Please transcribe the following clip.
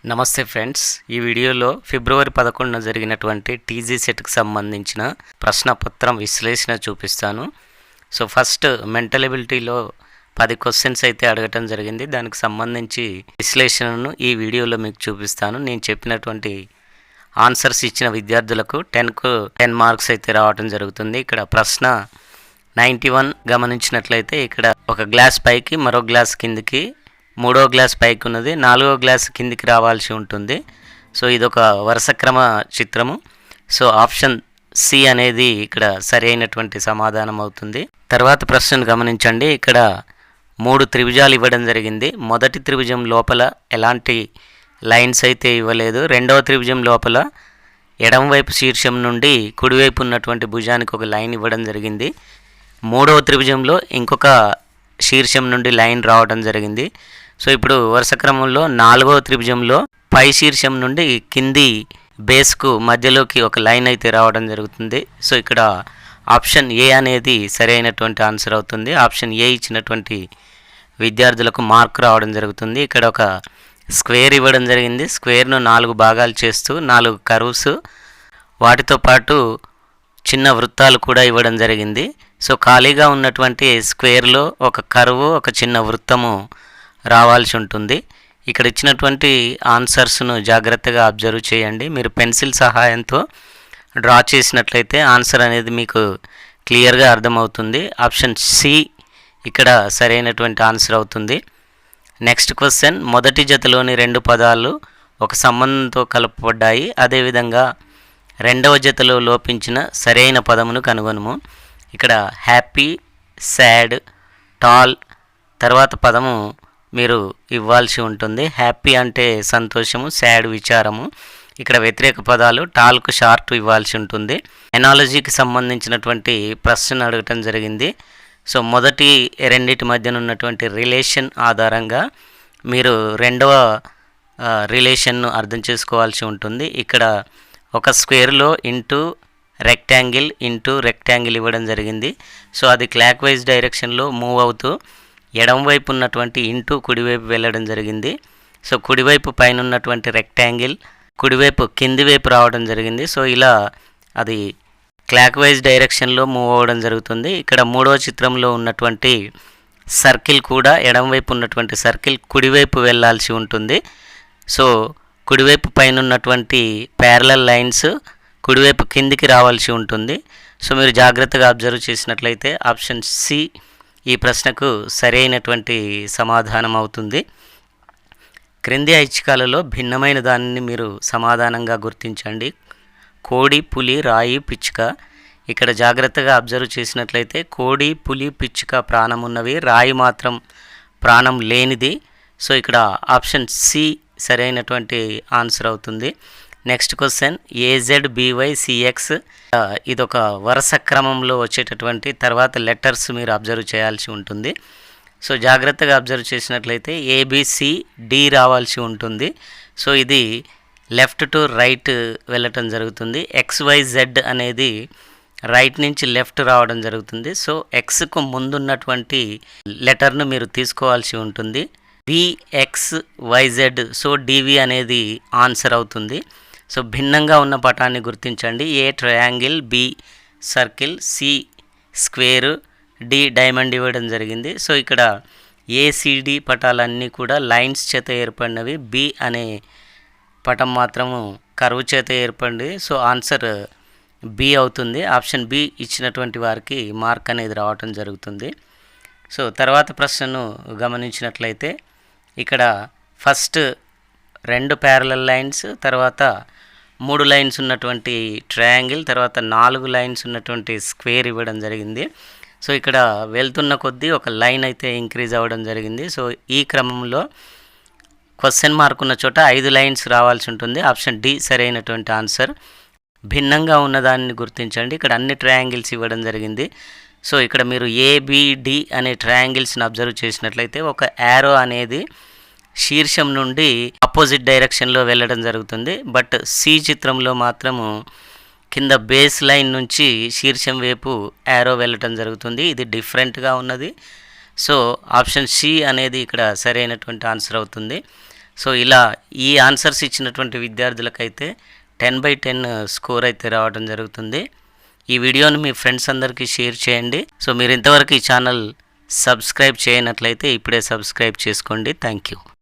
నమస్తే ఫ్రెండ్స్, ఈ వీడియోలో ఫిబ్రవరి 11న జరిగినటువంటి టీజీ సెట్కి సంబంధించిన ప్రశ్నపత్రం విశ్లేషణ చూపిస్తాను. సో ఫస్ట్ మెంటల్ ఎబిలిటీలో 10 క్వశ్చన్స్ అయితే అడగటం జరిగింది. దానికి సంబంధించి విశ్లేషణను ఈ వీడియోలో మీకు చూపిస్తాను. నేను చెప్పినటువంటి ఆన్సర్స్ ఇచ్చిన విద్యార్థులకు 10కు 10 మార్క్స్ అయితే రావడం జరుగుతుంది. ఇక్కడ ప్రశ్న 91 గమనించినట్లయితే ఇక్కడ ఒక గ్లాస్ పైకి మరో గ్లాస్ కిందికి, మూడో గ్లాస్ పైకి ఉన్నది, నాలుగో గ్లాస్ కిందికి రావాల్సి ఉంటుంది. సో ఇదొక వరుసక్రమ చిత్రము. సో ఆప్షన్ సి అనేది ఇక్కడ సరి అయినటువంటి సమాధానం అవుతుంది. తర్వాత ప్రశ్నను గమనించండి. ఇక్కడ 3 త్రిభుజాలు ఇవ్వడం జరిగింది. మొదటి త్రిభుజం లోపల ఎలాంటి లైన్స్ అయితే ఇవ్వలేదు. రెండవ త్రిభుజం లోపల ఎడమవైపు శీర్షం నుండి కుడివైపు ఉన్నటువంటి భుజానికి ఒక లైన్ ఇవ్వడం జరిగింది. మూడవ త్రిభుజంలో ఇంకొక శీర్షం నుండి లైన్ రావడం జరిగింది. సో ఇప్పుడు వరుస క్రమంలో 4వ త్రిభుజంలో పై శీర్షం నుండి కింది బేస్కు మధ్యలోకి ఒక లైన్ అయితే రావడం జరుగుతుంది. సో ఇక్కడ ఆప్షన్ ఏ అనేది సరైనటువంటి ఆన్సర్ అవుతుంది. ఆప్షన్ ఏ ఇచ్చినటువంటి విద్యార్థులకు మార్క్ రావడం జరుగుతుంది. ఇక్కడ ఒక స్క్వేర్ ఇవ్వడం జరిగింది. స్క్వేర్ను 4 భాగాలు చేస్తూ 4 కర్వ్స్, వాటితో పాటు చిన్న వృత్తాలు కూడా ఇవ్వడం జరిగింది. సో ఖాళీగా ఉన్నటువంటి స్క్వేర్లో ఒక కర్వ్, ఒక చిన్న వృత్తము రావాల్సి ఉంటుంది. ఇక్కడ ఇచ్చినటువంటి ఆన్సర్స్ను జాగ్రత్తగా అబ్జర్వ్ చేయండి. మీరు పెన్సిల్ సహాయంతో డ్రా చేసినట్లయితే ఆన్సర్ అనేది మీకు క్లియర్గా అర్థమవుతుంది. ఆప్షన్ సి ఇక్కడ సరైనటువంటి ఆన్సర్ అవుతుంది. నెక్స్ట్ క్వశ్చన్, మొదటి జతలోని 2 పదాలు ఒక సంబంధంతో కలపబడ్డాయి. అదేవిధంగా రెండవ జతలో లోపించిన సరైన పదమును కనుగొనము. ఇక్కడ హ్యాపీ, సాడ్, టాల్ తర్వాత పదము మీరు ఇవ్వాల్సి ఉంటుంది. హ్యాపీ అంటే సంతోషము, సాడ్ విచారము. ఇక్కడ వ్యతిరేక పదాలు టాల్కు షార్ట్ ఇవ్వాల్సి ఉంటుంది. ఎనాలజీకి సంబంధించినటువంటి ప్రశ్న అడగటం జరిగింది. సో మొదటి రెండింటి మధ్యన ఉన్నటువంటి రిలేషన్ ఆధారంగా మీరు రెండవ రిలేషన్ను అర్థం చేసుకోవాల్సి ఉంటుంది. ఇక్కడ ఒక స్క్వేర్లో ఇంటూ రెక్టాంగిల్ ఇవ్వడం జరిగింది. సో అది క్లాక్ వైజ్ డైరెక్షన్లో మూవ్ అవుతూ ఎడమవైపు ఉన్నటువంటి ఇంటూ కుడివైపు వెళ్ళడం జరిగింది. సో కుడివైపు పైన ఉన్నటువంటి రెక్టాంగిల్ కుడివైపు కింది వైపు రావడం జరిగింది. సో ఇలా అది క్లాక్ వైజ్ డైరెక్షన్లో మూవ్ అవ్వడం జరుగుతుంది. ఇక్కడ మూడవ చిత్రంలో ఉన్నటువంటి సర్కిల్ కూడా ఎడమవైపు ఉన్నటువంటి సర్కిల్ కుడివైపు వెళ్ళాల్సి ఉంటుంది. సో కుడివైపు పైన ఉన్నటువంటి ప్యారలల్ లైన్స్ కుడివైపు కిందికి రావాల్సి ఉంటుంది. సో మీరు జాగ్రత్తగా అబ్జర్వ్ చేసినట్లయితే ఆప్షన్ సి ఈ ప్రశ్నకు సరైనటువంటి సమాధానం అవుతుంది. క్రింది ఐచ్ఛికాలలో భిన్నమైన దానిని మీరు సమాధానంగా గుర్తించండి. కోడి, పులి, రాయి, పిచ్చుక. ఇక్కడ జాగ్రత్తగా అబ్జర్వ్ చేసినట్లయితే కోడి, పులి, పిచ్చుక ప్రాణం ఉన్నవి, రాయి మాత్రం ప్రాణం లేనిది. సో ఇక్కడ ఆప్షన్ సి సరైనటువంటి ఆన్సర్ అవుతుంది. నెక్స్ట్ క్వశ్చన్, AZBYCX ఇదొక వరుస క్రమంలో వచ్చేటటువంటి తర్వాత లెటర్స్ మీరు అబ్జర్వ్ చేయాల్సి ఉంటుంది. సో జాగ్రత్తగా అబ్జర్వ్ చేసినట్లయితే ABCD రావాల్సి ఉంటుంది. సో ఇది లెఫ్ట్ టు రైట్ వెళ్ళటం జరుగుతుంది. XYZ అనేది రైట్ నుంచి లెఫ్ట్ రావడం జరుగుతుంది. సో ఎక్స్కు ముందున్నటువంటి లెటర్ను మీరు తీసుకోవాల్సి ఉంటుంది. VXYZ, సో DV అనేది ఆన్సర్ అవుతుంది. సో భిన్నంగా ఉన్న పటాన్ని గుర్తించండి. A triangle, B circle, C square, D diamond ఇవ్వడం జరిగింది. సో ఇక్కడ ACD పటాలన్నీ కూడా లైన్స్ చేత ఏర్పడినవి. B అనే పటం మాత్రము కర్వ్ చేత ఏర్పడింది. సో ఆన్సర్ B అవుతుంది. ఆప్షన్ B ఇచ్చినటువంటి వారికి మార్క్ అనేది రావటం జరుగుతుంది. సో తర్వాత ప్రశ్నను గమనించినట్లయితే ఇక్కడ ఫస్ట్ 2 ప్యారలల్ లైన్స్, తర్వాత 3 లైన్స్ ఉన్నటువంటి ట్రయాంగిల్, తర్వాత 4 లైన్స్ ఉన్నటువంటి స్క్వేర్ ఇవ్వడం జరిగింది. సో ఇక్కడ వెళ్తున్న కొద్దీ ఒక లైన్ అయితే ఇంక్రీజ్ అవ్వడం జరిగింది. సో ఈ క్రమంలో క్వశ్చన్ మార్క్ ఉన్న చోట 5 లైన్స్ రావాల్సి ఉంటుంది. ఆప్షన్ డి సరైనటువంటి ఆన్సర్. భిన్నంగా ఉన్నదాన్ని గుర్తించండి. ఇక్కడ అన్ని ట్రయాంగిల్స్ ఇవ్వడం జరిగింది. సో ఇక్కడ మీరు ABD అనే ట్రయాంగిల్స్ని అబ్జర్వ్ చేసినట్లయితే ఒక యారో అనేది శీర్షం నుండి ఆపోజిట్ డైరెక్షన్లో వెళ్ళడం జరుగుతుంది. బట్ సి చిత్రంలో మాత్రము కింద బేస్ లైన్ నుంచి శీర్షం వైపు యారో వెళ్ళటం జరుగుతుంది. ఇది డిఫరెంట్గా ఉన్నది. సో ఆప్షన్ సి అనేది ఇక్కడ సరైనటువంటి ఆన్సర్ అవుతుంది. సో ఇలా ఈ ఆన్సర్స్ ఇచ్చినటువంటి విద్యార్థులకైతే 10/10 స్కోర్ అయితే రావడం జరుగుతుంది. ఈ వీడియోని మీ ఫ్రెండ్స్ అందరికీ షేర్ చేయండి. సో మీరు ఇంతవరకు ఈ ఛానల్ సబ్స్క్రైబ్ చేయనట్లయితే ఇప్పుడే సబ్స్క్రైబ్ చేసుకోండి. Thank you.